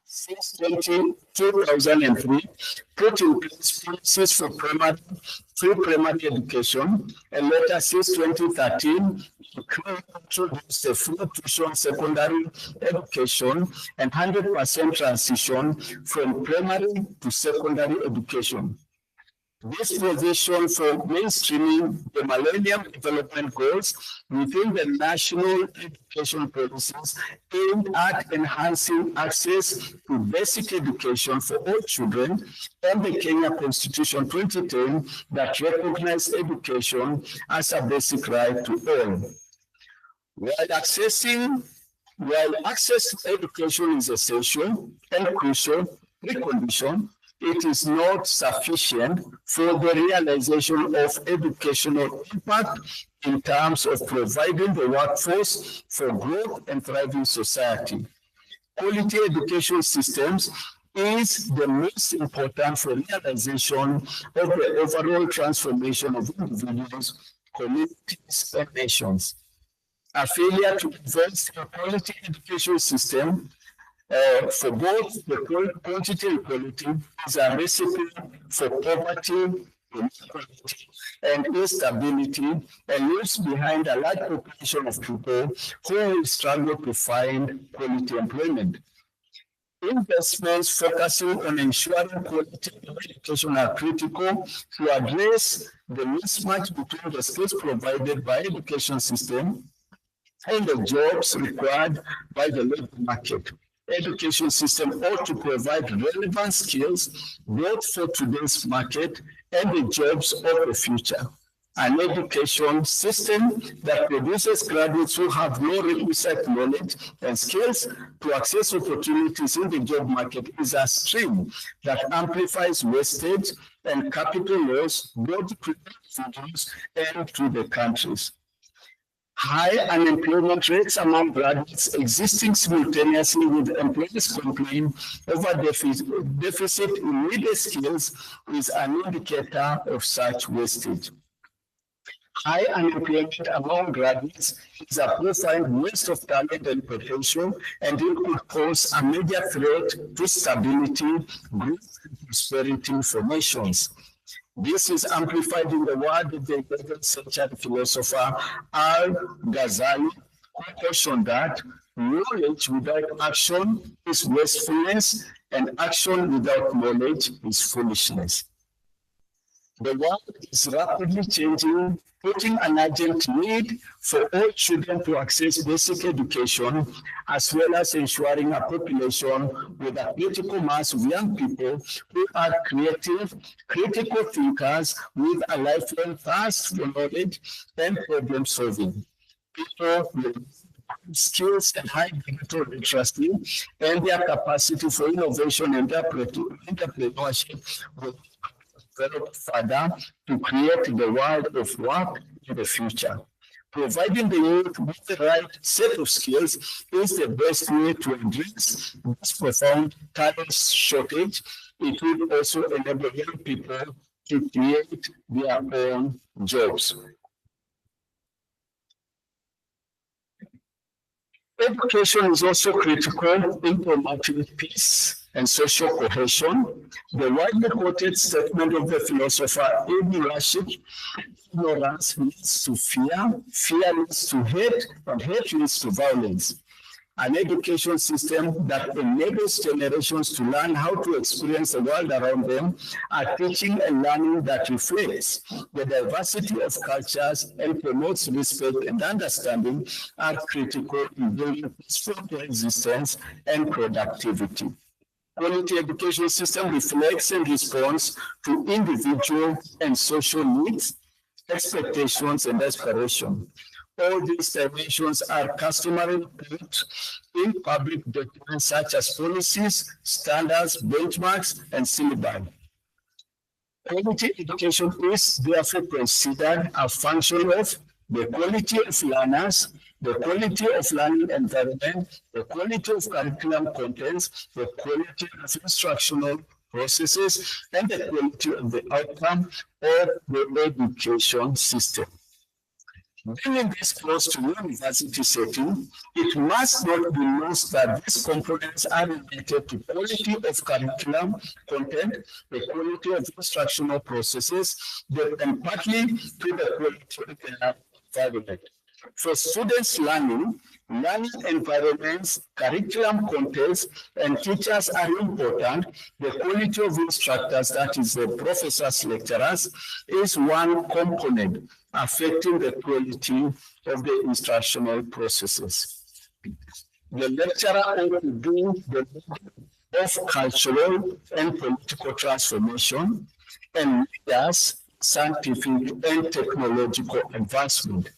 since 2003, put in place policies for pre-primary education, and later since 2013, introduced a free tuition secondary education and 100% transition from primary to secondary education. This position for mainstreaming the Millennium Development Goals within the national education policies aimed at enhancing access to basic education for all children, and the Kenya Constitution 2010 that recognizes education as a basic right to all. While access to education is essential and crucial precondition, it is not sufficient for the realization of educational impact in terms of providing the workforce for growth and thriving society. Quality education systems is the most important for realization of the overall transformation of individuals, communities, and nations. A failure to invest in a quality education system for both the quantity and quality is a recipe for poverty, inequality, and instability, and leaves behind a large population of people who will struggle to find quality employment. Investments focusing on ensuring quality education are critical to address the mismatch between the skills provided by the education system and the jobs required by the labor market. Education system ought to provide relevant skills both for today's market and the jobs of the future. An education system that produces graduates who have no requisite knowledge and skills to access opportunities in the job market is a stream that amplifies wastage and capital loss both to individuals and to the countries. High unemployment rates among graduates existing simultaneously with employers complaining over deficit in needed skills is an indicator of such wastage. High unemployment among graduates is a profound waste of talent and potential, and it could pose a major threat to stability, growth, and prosperity for nations. This is amplified in the word of the 11th century philosopher Al-Ghazali, who cautioned that knowledge without action is wastefulness, and action without knowledge is foolishness. The world is rapidly changing, putting an urgent need for all children to access basic education, as well as ensuring a population with a critical mass of young people who are creative, critical thinkers with a lifelong thirst for knowledge and problem solving. People with skills and high digital literacy and their capacity for innovation and entrepreneurship will develop further to create the world of work in the future. Providing the youth with the right set of skills is the best way to address this profound talent shortage. It will also enable young people to create their own jobs. Education is also critical in promoting peace and social cohesion. The widely quoted statement of the philosopher Ibn Rashid, ignorance leads to fear, fear leads to hate, and hate leads to violence. An education system that enables generations to learn how to experience the world around them, are teaching and learning that reflects the diversity of cultures and promotes respect and understanding are critical in building peaceful coexistence and productivity. Quality education system reflects and responds to individual and social needs, expectations, and aspirations. All these dimensions are customarily put in public documents such as policies, standards, benchmarks, and syllabi. Quality education is therefore considered a function of the quality of learners, the quality of learning environment, the quality of curriculum contents, the quality of instructional processes, and the quality of the outcome of the education system. Bringing this close to university setting, it must not be lost that these components are related to quality of curriculum content, the quality of instructional processes, and partly to the quality of the environment. For students learning environments, curriculum contents, and teachers are important. The quality of instructors, that is the professors, lecturers, is one component affecting the quality of the instructional processes. The lecturer ought to do the of cultural and political transformation and leaders, scientific and technological advancement.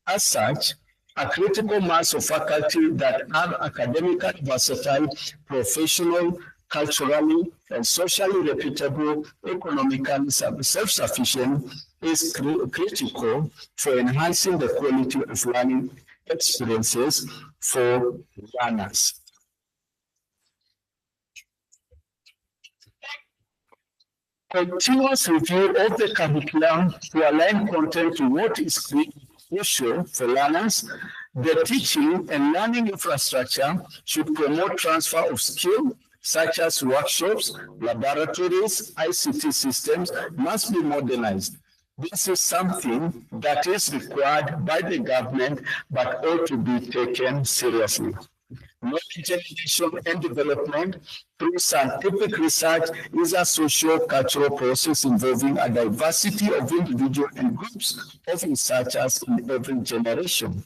As such, a critical mass of faculty that are academically versatile, professional, culturally, and socially reputable, economically self-sufficient is critical for enhancing the quality of learning experiences for learners. Continuous review of the curriculum to align content to what is crucial for learners. The teaching and learning infrastructure should promote transfer of skill, such as workshops, laboratories, ICT systems must be modernized. This is something that is required by the government, but ought to be taken seriously. Knowledge generation and development through scientific research is a socio-cultural process involving a diversity of individuals and groups of researchers in every generation.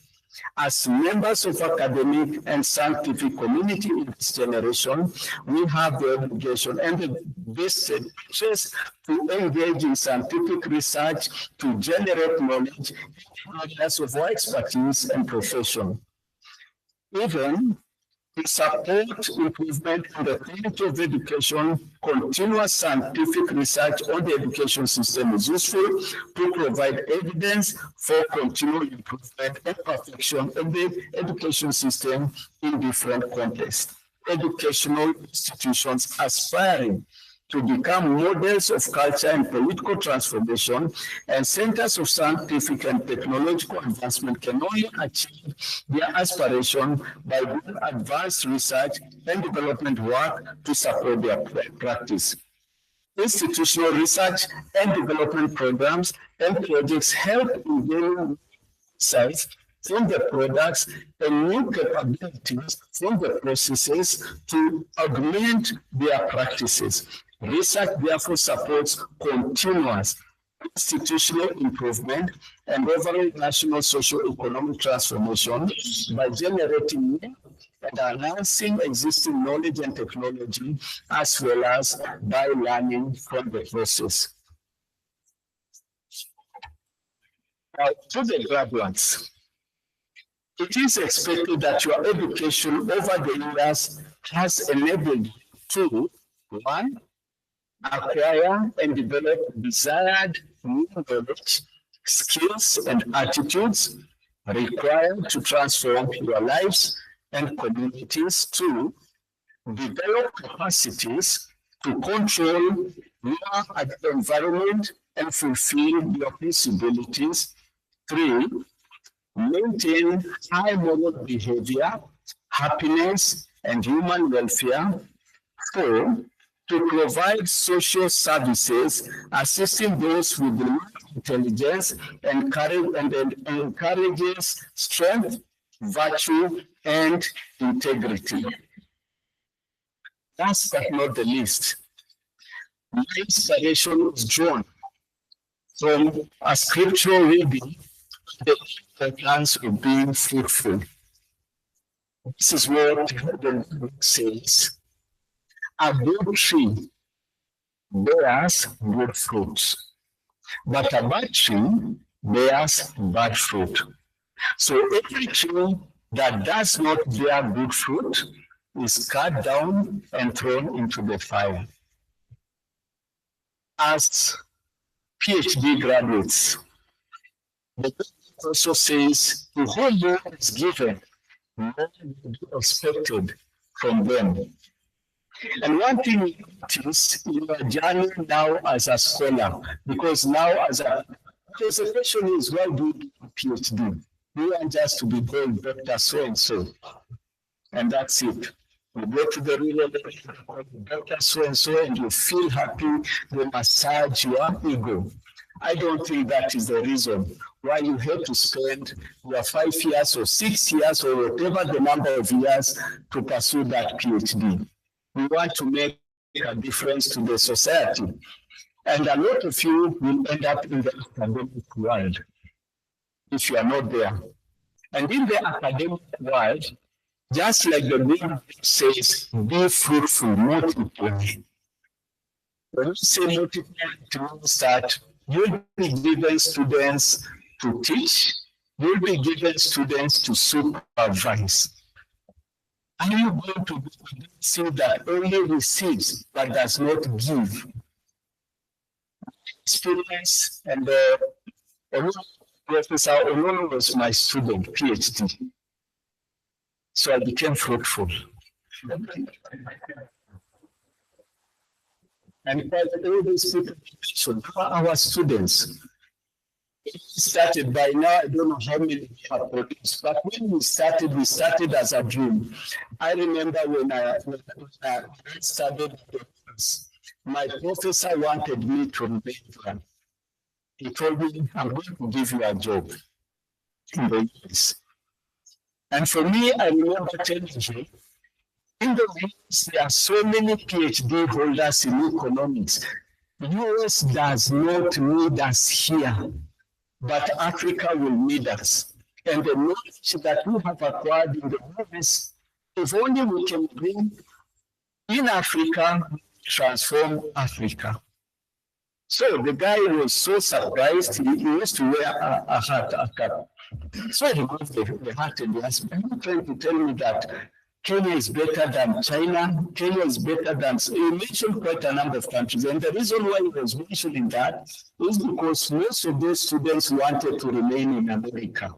As members of academic and scientific community in this generation, we have the obligation and the vested interest to engage in scientific research to generate knowledge in areas of our expertise and profession. Even to support improvement in the quality of education, continuous scientific research on the education system is useful to provide evidence for continual improvement and perfection of the education system in different contexts. Educational institutions aspiring to become models of culture and political transformation and centers of scientific and technological advancement can only achieve their aspiration by doing advanced research and development work to support their practice. Institutional research and development programs and projects help in gaining insights from the products and new capabilities from the processes to augment their practices. Research therefore supports continuous institutional improvement and overall national socio-economic transformation by generating new and enhancing existing knowledge and technology, as well as by learning from the process. Now, to the graduates, it is expected that your education over the years has enabled you to, one, acquire and develop desired new knowledge, skills, and attitudes required to transform your lives and communities. Two, develop capacities to control your environment and fulfill your possibilities. Three, maintain high moral behavior, happiness, and human welfare. Four, to provide social services, assisting those with intelligence and encourages strength, virtue, and integrity. Last but not the least, my inspiration is drawn from a scriptural reading, the importance of being fruitful. This is what the book says. A good tree bears good fruits, but a bad tree bears bad fruit. So every tree that does not bear good fruit is cut down and thrown into the fire. As PhD graduates, the book also says, to whom more is given, more will be expected from them. And one thing you notice in your journey now as a scholar, because now as a, because the question is, why do you PhD. You want just to be called Dr. So-and-so. And that's it. You go to the real Dr. So-and-so and you feel happy, they massage your ego. I don't think that is the reason why you have to spend your 5 years or 6 years or whatever the number of years to pursue that PhD. We want to make a difference to the society. And a lot of you will end up in the academic world if you are not there. And in the academic world, just like the name says, be fruitful, multiply. When you say multiply, it means that you'll be given students to teach, you'll be given students to supervise. Are you going to be see that only receives but does not give? Experience and Professor Ololo was my student, PhD. So I became fruitful. And all these people were our students. It started by now, I don't know how many we have produced, but when we started as a dream. I remember when I studied the course, my professor wanted me to remain. He told me, I'm going to give you a job in the US. And for me, I remember telling you, in the US, there are so many PhD holders in economics. US does not need us here, but Africa will need us. And the knowledge that we have acquired in the US, if only we can bring in Africa, transform Africa. So the guy was so surprised, he used to wear a hat, a cap. So he removed the hat and he asked me, are you trying to tell me that Kenya is better than China? Kenya is better than... He mentioned quite a number of countries. And the reason why he was mentioning that is because most of those students wanted to remain in America.